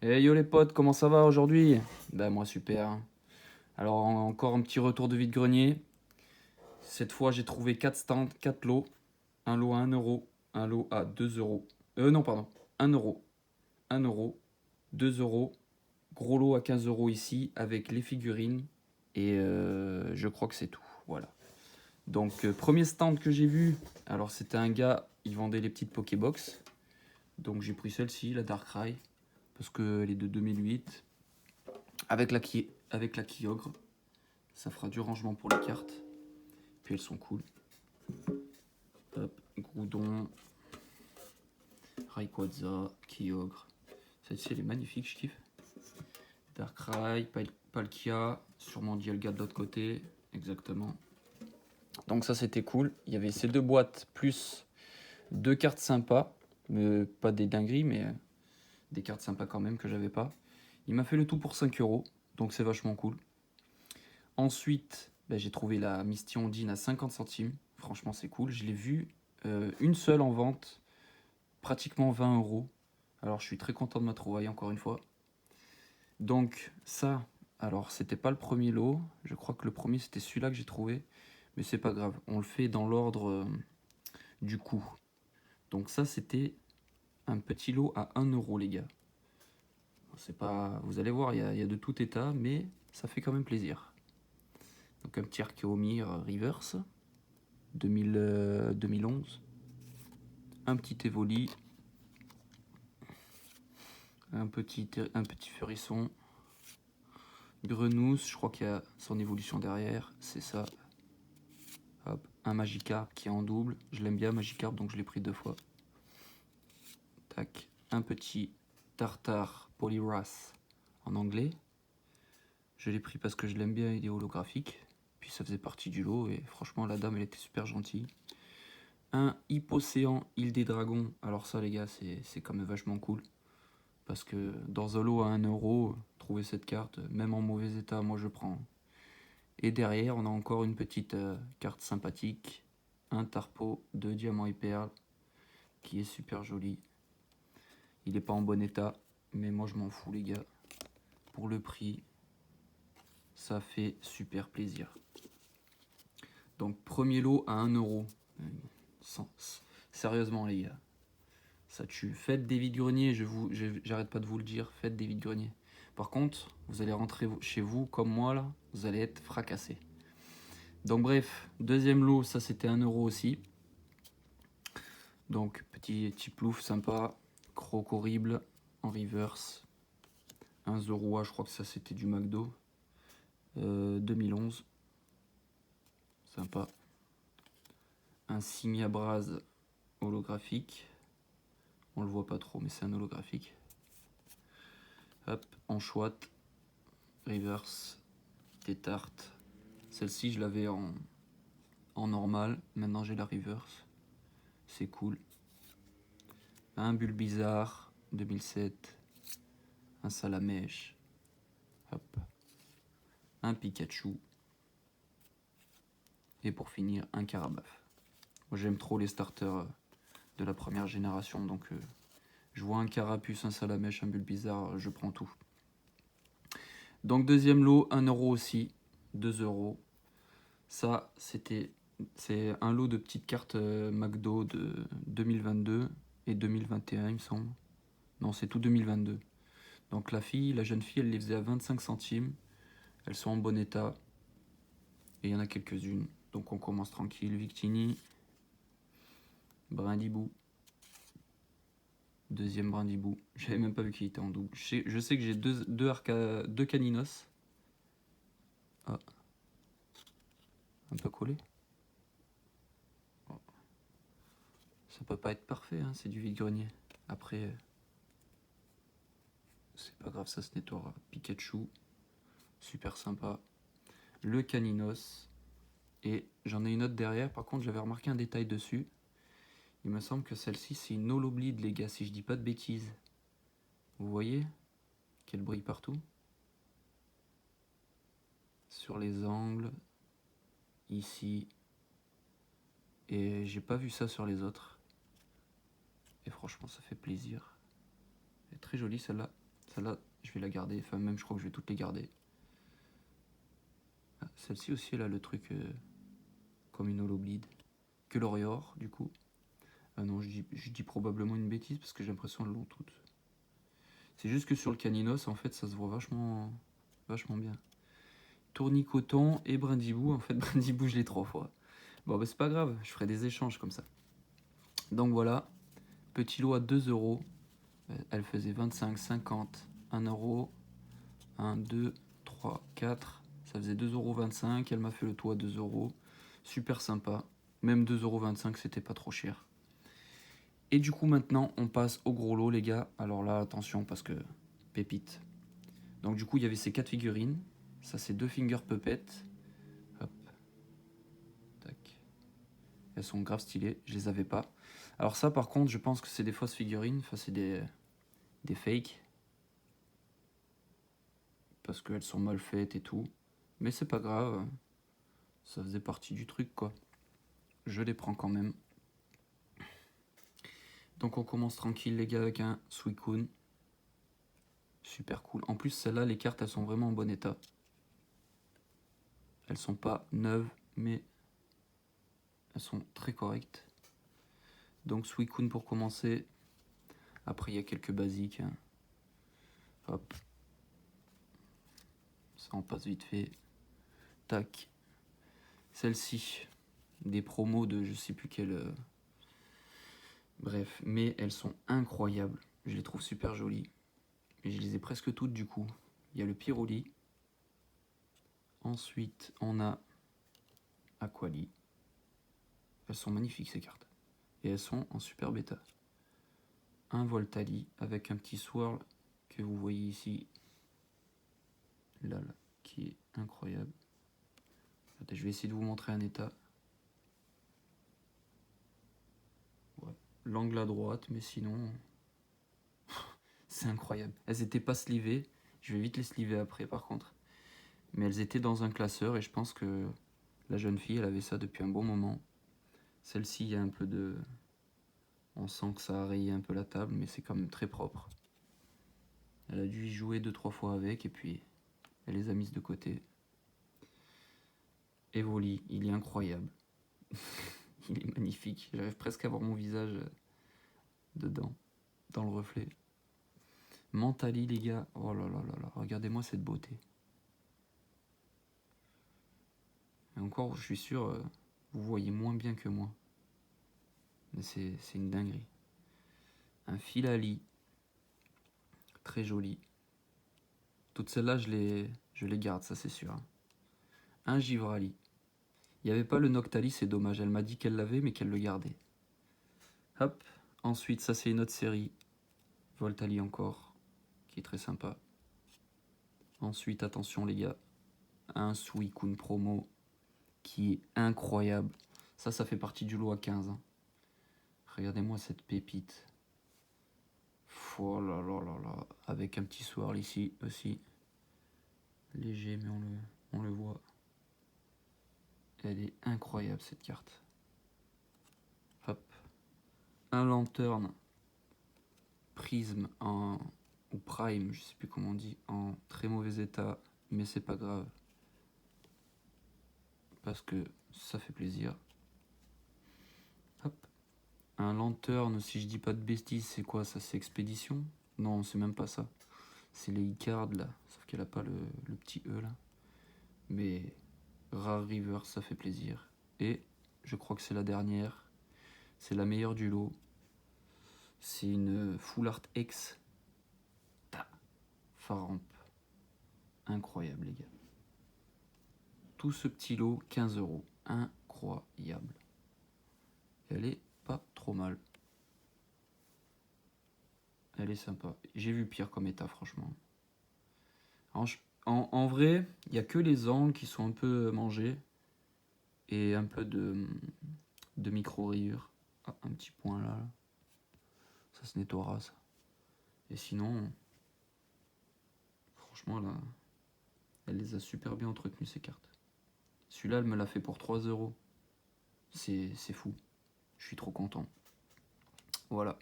Hey yo les potes, comment ça va aujourd'hui? Ben moi super. Alors encore un petit retour de vide-grenier. Cette fois j'ai trouvé 4 stands, 4 lots. Un lot à 1 euro, un lot à 2 euros. Non pardon, 1 euro, 1 euro, 2 euros. Gros lot à 15 euros ici avec les figurines. Et je crois que c'est tout. Voilà. Donc premier stand que j'ai vu. Alors c'était un gars, il vendait les petites Pokébox. Donc j'ai pris celle-ci, la Darkrai. Parce qu'elle est de 2008. Avec la Kyogre. Ça fera du rangement pour les cartes. Puis elles sont cool. Hop, Groudon, Rayquaza, Kyogre. Celle-ci elle est magnifique, je kiffe. Darkrai, Palkia, sûrement Dialga de l'autre côté. Exactement. Donc ça c'était cool. Il y avait ces deux boîtes plus deux cartes sympas. Pas des dingueries, mais des cartes sympas quand même que j'avais pas. Il m'a fait le tout pour 5 euros. Donc c'est vachement cool. Ensuite, j'ai trouvé la Misty Ondine à 50 centimes. Franchement, c'est cool. Je l'ai vue une seule en vente, pratiquement 20 euros. Alors, je suis très content de ma trouvaille, encore une fois. Donc, ça, alors, c'était pas le premier lot. Je crois que le premier, c'était celui-là que j'ai trouvé. Mais c'est pas grave. On le fait dans l'ordre du coup. Donc, ça, c'était un petit lot à 1 euro, les gars. C'est pas... Vous allez voir, il y a de tout état, mais ça fait quand même plaisir. Donc, un petit Archeomir Reverse. 2011. Un petit Evoli. Un petit Furisson. Grenousse, je crois qu'il y a son évolution derrière. C'est ça. Hop. Un Magikarp qui est en double. Je l'aime bien Magikarp, donc je l'ai pris 2 fois. Tac. Un petit Tartare Poliwrath en anglais. Je l'ai pris parce que je l'aime bien, il est holographique. Puis ça faisait partie du lot et franchement la dame elle était super gentille. Un Hippocéan Île des Dragons. Alors ça les gars c'est quand même vachement cool. Parce que dans un lot à 1 euro, trouver cette carte, même en mauvais état, moi je prends. Et derrière, on a encore une petite carte sympathique. Un Tarpo de diamant et perles, qui est super joli. Il n'est pas en bon état, mais moi je m'en fous les gars. Pour le prix, ça fait super plaisir. Donc premier lot à 1 euro. Sérieusement les gars, ça tue. Faites des vides-greniers, j'arrête pas de vous le dire, faites des vides-greniers. Par contre, vous allez rentrer chez vous comme moi là, vous allez être fracassés. Donc bref, deuxième lot, ça c'était 1 euro aussi. Donc petit plouf sympa, croc horrible en reverse. Un Zorua, je crois que ça c'était du McDo. 2011. Sympa. Un Simiabraz holographique. On le voit pas trop, mais c'est un holographique. Hop, en chouette. Reverse. Des tartes. Celle-ci, je l'avais en normal. Maintenant, j'ai la reverse. C'est cool. Un Bulbizarre 2007. Un Salamèche. Hop. Un Pikachu. Et pour finir, un Carabaf. Moi, j'aime trop les starters de la première génération. Donc, je vois un Carapuce, un Salamèche, un Bulbizarre, je prends tout. Donc, deuxième lot, 1 euro aussi. 2 euros. Ça, c'est un lot de petites cartes McDo de 2022 et 2021, il me semble. Non, c'est tout 2022. Donc la jeune fille, elle les faisait à 25 centimes. Elles sont en bon état. Et il y en a quelques-unes. Donc on commence tranquille. Victini. Brindibou. Deuxième Brindibou. J'avais même pas vu qu'il était en double. Je sais que j'ai deux Caninos. Ah. Un peu collé. Oh. Ça peut pas être parfait, hein, c'est du vide-grenier. Après, c'est pas grave, ça se nettoiera. Pikachu. Super sympa. Le Caninos. Et j'en ai une autre derrière. Par contre, j'avais remarqué un détail dessus. Il me semble que celle-ci, c'est une holoblide, les gars, si je dis pas de bêtises. Vous voyez qu'elle brille partout. Sur les angles. Ici. Et j'ai pas vu ça sur les autres. Et franchement, ça fait plaisir. Elle est très jolie celle-là. Celle-là, je vais la garder. Enfin, même, je crois que je vais toutes les garder. Ah, celle-ci aussi, elle a le truc comme une holoblade. Que l'Orior, du coup. Ah non, je dis probablement une bêtise parce que j'ai l'impression qu'elles l'ont toutes. C'est juste que sur le Caninos, en fait, ça se voit vachement bien. Tournicoton et Brindibou. En fait, Brindibou, je l'ai 3 fois. Bon, bah, c'est pas grave, je ferai des échanges comme ça. Donc voilà, petit lot à 2 euros. Elle faisait 25, 50, 1 euro. 1, 2, 3, 4. Ça faisait 2,25 €. Elle m'a fait le tout à 2 euros. Super sympa. Même 2,25 €, c'était pas trop cher. Et du coup, maintenant, on passe au gros lot, les gars. Alors là, attention, parce que pépite. Donc, du coup, il y avait ces 4 figurines. Ça, c'est 2 Finger Puppet. Hop. Tac. Elles sont grave stylées. Je les avais pas. Alors, ça, par contre, je pense que c'est des fausses figurines. Enfin, c'est des fakes. Parce qu'elles sont mal faites et tout. Mais c'est pas grave. Ça faisait partie du truc, quoi. Je les prends quand même. Donc on commence tranquille les gars avec un Suicune. Super cool. En plus celles-là, les cartes elles sont vraiment en bon état. Elles sont pas neuves, mais elles sont très correctes. Donc Suicune pour commencer. Après il y a quelques basiques. Hein. Hop. Ça on passe vite fait. Tac. Celle-ci. Des promos de je sais plus quelle... Bref, mais elles sont incroyables. Je les trouve super jolies. Et je les ai presque toutes du coup. Il y a le Pyroli. Ensuite, on a Aquali. Elles sont magnifiques ces cartes. Et elles sont en super bêta. Un Voltali avec un petit swirl que vous voyez ici. Là, qui est incroyable. Attends, je vais essayer de vous montrer un état. Ouais. L'angle à droite, mais sinon... c'est incroyable. Elles étaient pas slivées. Je vais vite les sliver après par contre. Mais elles étaient dans un classeur et je pense que la jeune fille, elle avait ça depuis un bon moment. Celle-ci, il y a un peu de... On sent que ça a rayé un peu la table, mais c'est quand même très propre. Elle a dû y jouer 2-3 fois avec, et puis elle les a mises de côté. Evoli, il est incroyable. Il est magnifique. J'arrive presque à voir mon visage dedans, dans le reflet. Mentali, les gars. Oh là là là là, regardez-moi cette beauté. Et encore, je suis sûr, vous voyez moins bien que moi. Mais c'est une dinguerie. Un Filali. Très joli. Toutes celles-là, je les garde, ça c'est sûr. Un Givrali. Il n'y avait pas le Noctali, c'est dommage. Elle m'a dit qu'elle l'avait, mais qu'elle le gardait. Hop. Ensuite, ça c'est une autre série. Voltali encore, qui est très sympa. Ensuite, attention les gars, un Suicune promo qui est incroyable. Ça fait partie du lot à 15. Hein. Regardez-moi cette pépite. Oh là là là là. Avec un petit swirl ici aussi. Léger, mais on le voit. Elle est incroyable cette carte. Hop. Un lanterne prisme ou prime, je sais plus comment on dit, en très mauvais état, mais c'est pas grave. Parce que ça fait plaisir. Hop. Un lanterne, si je dis pas de bêtises, c'est quoi ça? C'est expédition? Non, c'est même pas ça. C'est les Icards là, sauf qu'elle a pas le petit E là. Mais Rare River, ça fait plaisir. Et je crois que c'est la dernière. C'est la meilleure du lot. C'est une Full Art X. Faramp. Incroyable les gars. Tout ce petit lot, 15 euros. Incroyable. Elle est pas trop mal. Elle est sympa. J'ai vu pire comme état, franchement. En vrai, il n'y a que les angles qui sont un peu mangés. Et un peu de micro-rayures. Ah, un petit point là. Ça se nettoiera, ça. Et sinon, franchement, là, elle les a super bien entretenues, ces cartes. Celui-là, elle me l'a fait pour 3 euros. C'est fou. Je suis trop content. Voilà.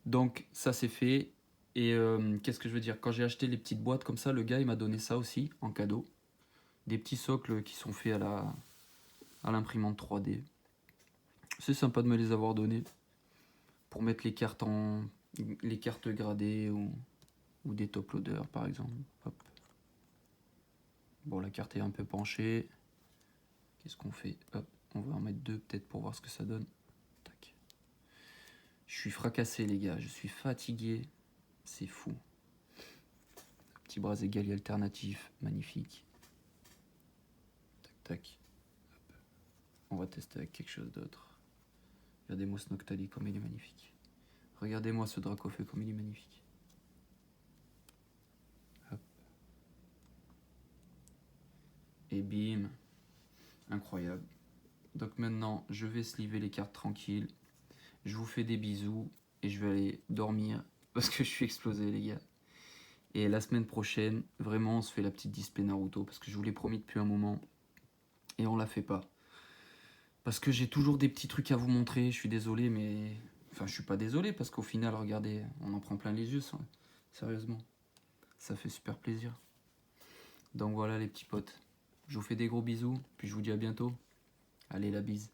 Donc, ça, c'est fait. Et qu'est-ce que je veux dire? Quand j'ai acheté les petites boîtes comme ça, le gars il m'a donné ça aussi en cadeau. Des petits socles qui sont faits à l'imprimante 3D. C'est sympa de me les avoir donnés pour mettre les cartes gradées ou des top loaders par exemple. Hop. Bon, la carte est un peu penchée. Qu'est-ce qu'on fait? Hop, on va en mettre deux peut-être pour voir ce que ça donne. Tac. Je suis fracassé les gars, je suis fatigué. C'est fou. Petit bras égal et alternatif, magnifique. Tac tac. Hop. On va tester avec quelque chose d'autre. Regardez-moi ce Noctali comme il est magnifique. Regardez-moi ce Dracofeu comme il est magnifique. Hop. Et bim. Incroyable. Donc maintenant, je vais sliver les cartes tranquilles. Je vous fais des bisous et je vais aller dormir parce que je suis explosé les gars. Et la semaine prochaine, vraiment, on se fait la petite display Naruto parce que je vous l'ai promis depuis un moment et on la fait pas. Parce que j'ai toujours des petits trucs à vous montrer, je suis désolé, mais... Enfin, je suis pas désolé parce qu'au final, regardez, on en prend plein les yeux, sérieusement. Ça fait super plaisir. Donc voilà les petits potes. Je vous fais des gros bisous, puis je vous dis à bientôt. Allez, la bise.